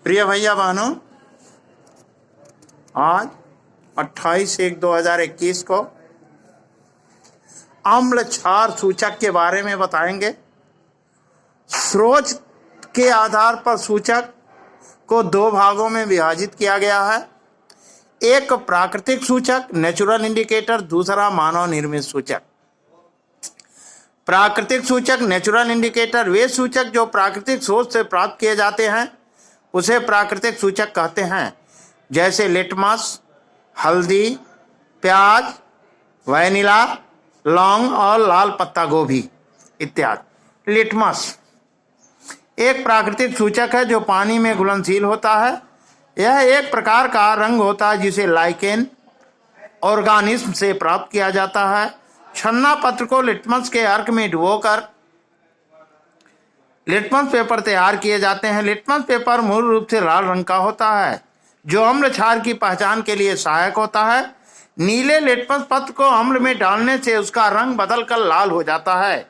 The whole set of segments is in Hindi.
प्रिय भैया बहनों, आज 28/1/2021 को अम्ल क्षार सूचक के बारे में बताएंगे। स्रोत के आधार पर सूचक को दो भागों में विभाजित किया गया है। एक प्राकृतिक सूचक नेचुरल इंडिकेटर, दूसरा मानव निर्मित सूचक। प्राकृतिक सूचक नेचुरल इंडिकेटर वे सूचक जो प्राकृतिक स्रोत से प्राप्त किए जाते हैं उसे प्राकृतिक सूचक कहते हैं, जैसे लिटमस, हल्दी, प्याज, वैनिला, लौंग और लाल पत्ता गोभी इत्यादि। लिटमस एक प्राकृतिक सूचक है जो पानी में घुलनशील होता है। यह एक प्रकार का रंग होता है जिसे लाइकेन ऑर्गेनिज्म से प्राप्त किया जाता है। छन्ना पत्र को लिटमस के अर्क में डुबोकर लिटमस पेपर तैयार किए जाते हैं। लिटमस पेपर मूल रूप से लाल रंग का होता है जो अम्ल क्षार की पहचान के लिए सहायक होता है। नीले लिटमस पत्र को अम्ल में डालने से उसका रंग बदलकर लाल हो जाता है।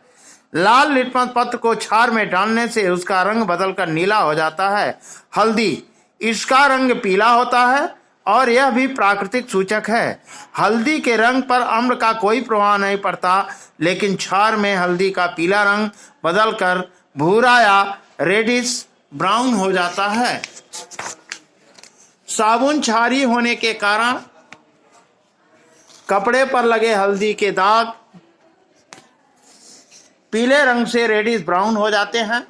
लाल लिटमस पत्र को क्षार में डालने से उसका रंग बदलकर नीला हो जाता है। हल्दी, इसका रंग पीला होता है और यह भी प्राकृतिक सूचक है। हल्दी के रंग पर अम्ल का कोई प्रभाव नहीं पड़ता, लेकिन क्षार में हल्दी का पीला रंग बदलकर भूरा या रेडिश ब्राउन हो जाता है। साबुन क्षारीय होने के कारण कपड़े पर लगे हल्दी के दाग पीले रंग से रेडिश ब्राउन हो जाते हैं।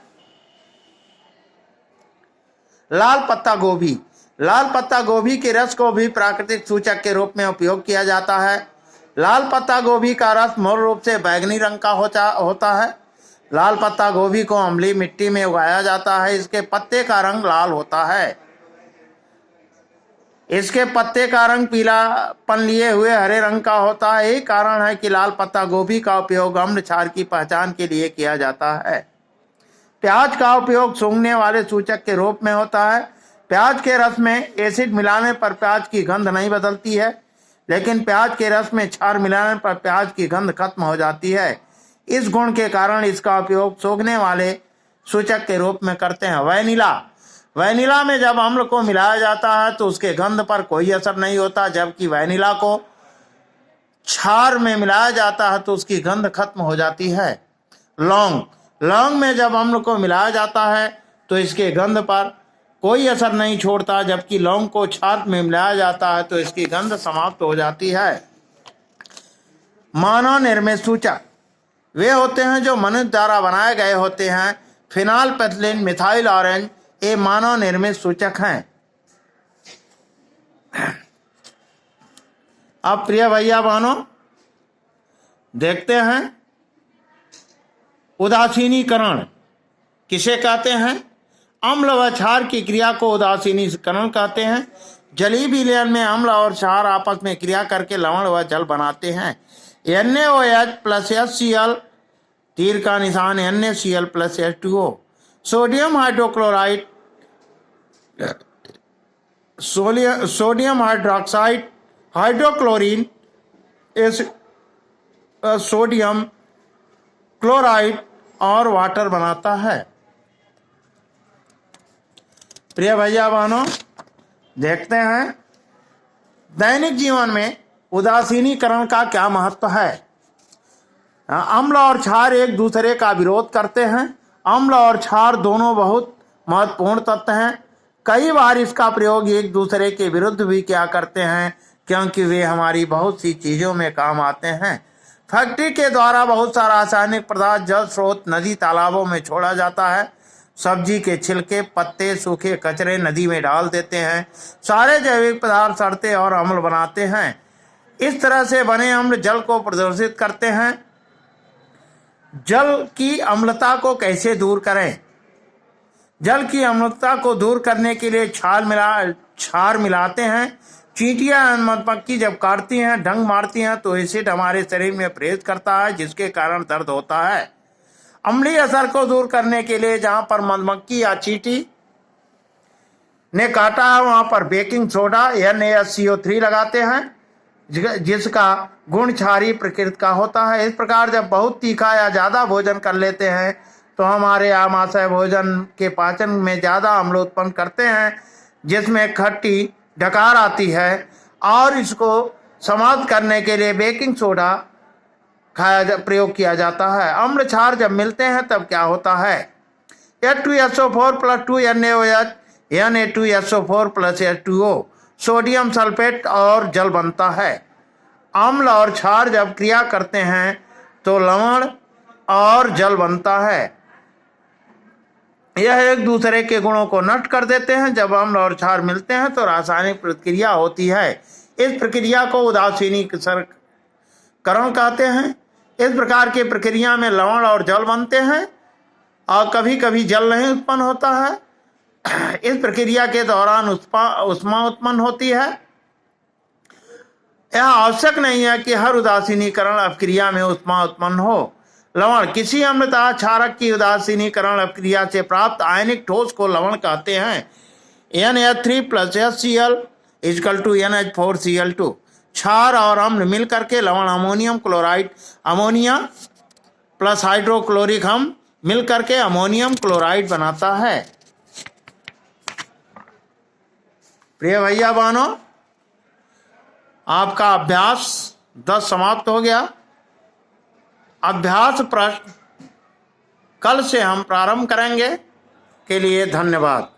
लाल पत्ता गोभी, लाल पत्ता गोभी के रस को भी प्राकृतिक सूचक के रूप में उपयोग किया जाता है। लाल पत्ता गोभी का रस मूल रूप से बैंगनी रंग का होता है। लाल पत्ता गोभी को अम्लीय मिट्टी में उगाया जाता है। इसके पत्ते का रंग लाल होता है। इसके पत्ते का रंग पीलापन लिए हुए हरे रंग का होता है। यही कारण है कि लाल पत्ता गोभी का उपयोग अम्ल क्षार की पहचान के लिए किया जाता है। प्याज का उपयोग सूंघने वाले सूचक के रूप में होता है। प्याज के रस में एसिड मिलाने पर प्याज की गंध नहीं बदलती है, लेकिन प्याज के रस में क्षार मिलाने पर प्याज की गंध खत्म हो जाती है। इस गुण के कारण इसका उपयोग सूंघने वाले सूचक के रूप में करते हैं। वैनिला, वैनिला में जब अम्ल को मिलाया जाता है तो उसके गंध पर कोई असर नहीं होता, जबकि वैनिला को क्षार में मिलाया जाता है तो उसकी गंध खत्म हो जाती है। लौंग, लौंग में जब अम्ल को मिलाया जाता है तो इसके गंध पर कोई असर नहीं छोड़ता, जबकि लौंग को क्षार में मिलाया जाता है तो इसकी गंध समाप्त हो जाती है। मानव निर्मित सूचक वे होते हैं जो मनुष्य द्वारा बनाए गए होते हैं। फिनाइलप्रोपिलीन, मिथाइल ऑरेंज ये मानव निर्मित सूचक हैं। अब प्रिय भैया बहनों, देखते हैं उदासीनीकरण किसे कहते हैं। अम्ल व क्षार की क्रिया को उदासीनीकरण कहते हैं। जलीय विलयन में अम्ल और क्षार आपस में क्रिया करके लवण व जल बनाते हैं। NaOH+HCl, तीर का निशान NaCl+H2O। Sodium hydrochloride, sodium hydroxide, hydrochlorine, sodium chloride और वाटर बनाता है। प्रिय भैया बहनों, देखते हैं दैनिक जीवन में उदासीनीकरण का क्या महत्व है। अम्ल और क्षार एक दूसरे का विरोध करते हैं। अम्ल और क्षार दोनों बहुत महत्वपूर्ण तत्व हैं। कई बार इसका प्रयोग एक दूसरे के विरुद्ध भी किया करते हैं, क्योंकि वे हमारी बहुत सी चीज़ों में काम आते हैं। फैक्ट्री के द्वारा बहुत सारा रासायनिक पदार्थ जल स्रोत, नदी, तालाबों में छोड़ा जाता है। सब्जी के छिलके, पत्ते, सूखे कचरे नदी में डाल देते हैं। सारे जैविक पदार्थ सड़ते और अम्ल बनाते हैं। इस तरह से बने अम्ल जल को प्रदूषित करते हैं। जल की अम्लता को कैसे दूर करें। जल की अम्लता को दूर करने के लिए क्षार मिलाते हैं। चींटियां मधुमक्खी जब काटती हैं, डंक मारती हैं तो एसिड हमारे शरीर में प्रवेश करता है, जिसके कारण दर्द होता है। अम्लीय असर को दूर करने के लिए जहां पर मधुमक्खी या चींटी ने काटा है वहां पर बेकिंग सोडा NaCO3 लगाते हैं, जिसका गुण क्षारीय प्रकृति का होता है। इस प्रकार जब बहुत तीखा या ज्यादा भोजन कर लेते हैं तो हमारे आमाशय भोजन के पाचन में ज़्यादा अम्ल उत्पन्न करते हैं, जिसमें खट्टी डकार आती है, और इसको समाप्त करने के लिए बेकिंग सोडा प्रयोग किया जाता है। अम्ल क्षार जब मिलते हैं तब क्या होता है? H2SO4 + 2NaOH, Na2SO4 + H2O, sodium sulphate और जल बनता है। अम्ल और क्षार जब क्रिया करते हैं तो लवण और जल बनता है। यह एक दूसरे के गुणों को नष्ट कर देते हैं। जब अम्ल और क्षार मिलते हैं तो रासायनिक प्रतिक्रिया होती है। इस प्रक्रिया को उदासीनीकरण कहते हैं। इस प्रकार की प्रक्रिया में लवण और जल बनते हैं और कभी कभी जल नहीं उत्पन्न होता है। इस प्रक्रिया के दौरान उष्मा उत्पन्न होती है। यह आवश्यक नहीं है कि हर उदासीनीकरण अभिक्रिया में उष्मा उत्पन्न हो। लवण किसी अम्लता क्षारक की उदासीनीकरण अभिक्रिया से प्राप्त आयनिक ठोस को लवण कहते हैं। NH3 + HCl = NH4Cl2। क्षार और अम्ल मिलकर के लवण ammonium chloride, ammonia plus hydrochloric अम्ल मिलकर के अमोनियम क्लोराइड बनाता है। प्रिय भैया बहनों, आपका अभ्यास 10 समाप्त हो गया। अभ्यास प्रश्न कल से हम प्रारंभ करेंगे। के लिए धन्यवाद।